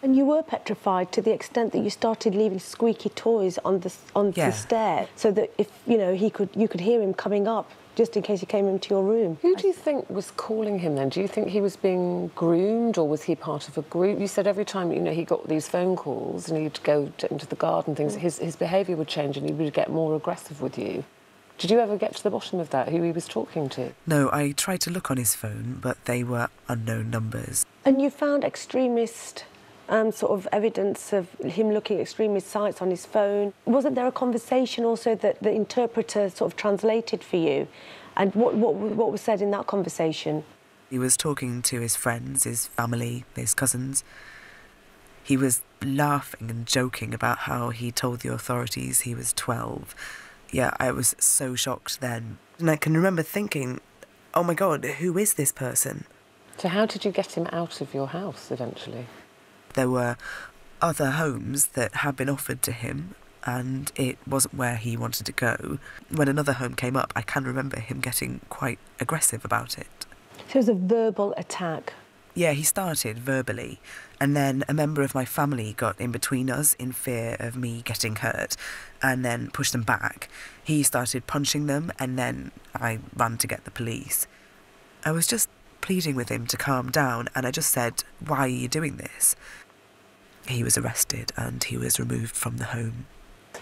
And you were petrified to the extent that you started leaving squeaky toys on the stair, so that if you could hear him coming up, just in case he came into your room. Who do you think was calling him then? Do you think he was being groomed, or was he part of a group? You said every time he got these phone calls and he'd go into the garden, things, his behaviour would change and he would get more aggressive with you. Did you ever get to the bottom of that, who he was talking to? No, I tried to look on his phone, but they were unknown numbers. And you found extremist sort of evidence of him looking at extremist sites on his phone. Wasn't there a conversation also that the interpreter sort of translated for you? And what was said in that conversation? He was talking to his friends, his family, his cousins. He was laughing and joking about how he told the authorities he was 12. Yeah, I was so shocked then. And I can remember thinking, oh my God, who is this person? So how did you get him out of your house eventually? There were other homes that had been offered to him, and it wasn't where he wanted to go. When another home came up, I can remember him getting quite aggressive about it. So it was a verbal attack? Yeah, he started verbally, and then a member of my family got in between us in fear of me getting hurt, and then pushed them back. He started punching them, and then I ran to get the police. I was just pleading with him to calm down, and I just said, "Why are you doing this?" He was arrested and he was removed from the home.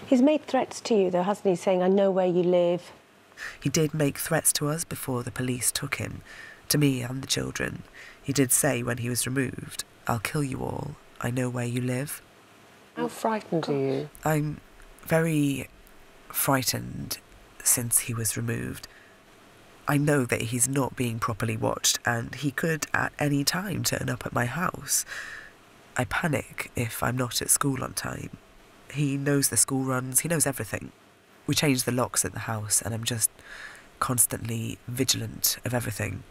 He's made threats to you though, hasn't he, saying, "I know where you live"? He did make threats to us before the police took him, to me and the children. He did say when he was removed, "I'll kill you all, I know where you live." How frightened are you? I'm very frightened since he was removed. I know that he's not being properly watched and he could at any time turn up at my house. I panic if I'm not at school on time. He knows the school runs, he knows everything. We changed the locks at the house and I'm just constantly vigilant of everything.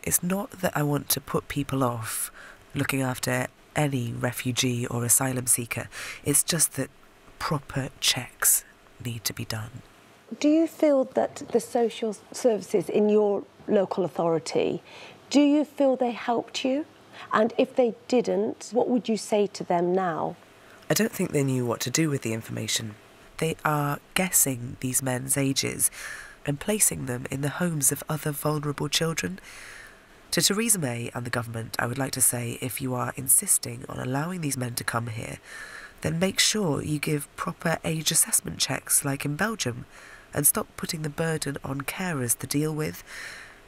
It's not that I want to put people off looking after any refugee or asylum seeker. It's just that proper checks need to be done. Do you feel that the social services in your local authority, do you feel they helped you? And if they didn't, what would you say to them now? I don't think they knew what to do with the information. They are guessing these men's ages and placing them in the homes of other vulnerable children. To Theresa May and the government, I would like to say, if you are insisting on allowing these men to come here, then make sure you give proper age assessment checks like in Belgium and stop putting the burden on carers to deal with.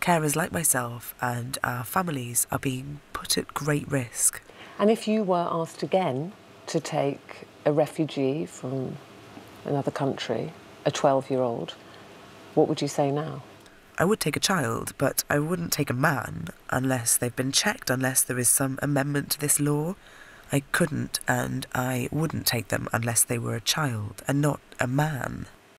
Carers like myself and our families are being put at great risk. And if you were asked again to take a refugee from another country, a 12-year-old, what would you say now? I would take a child, but I wouldn't take a man unless they've been checked, unless there is some amendment to this law. I couldn't and I wouldn't take them unless they were a child and not a man.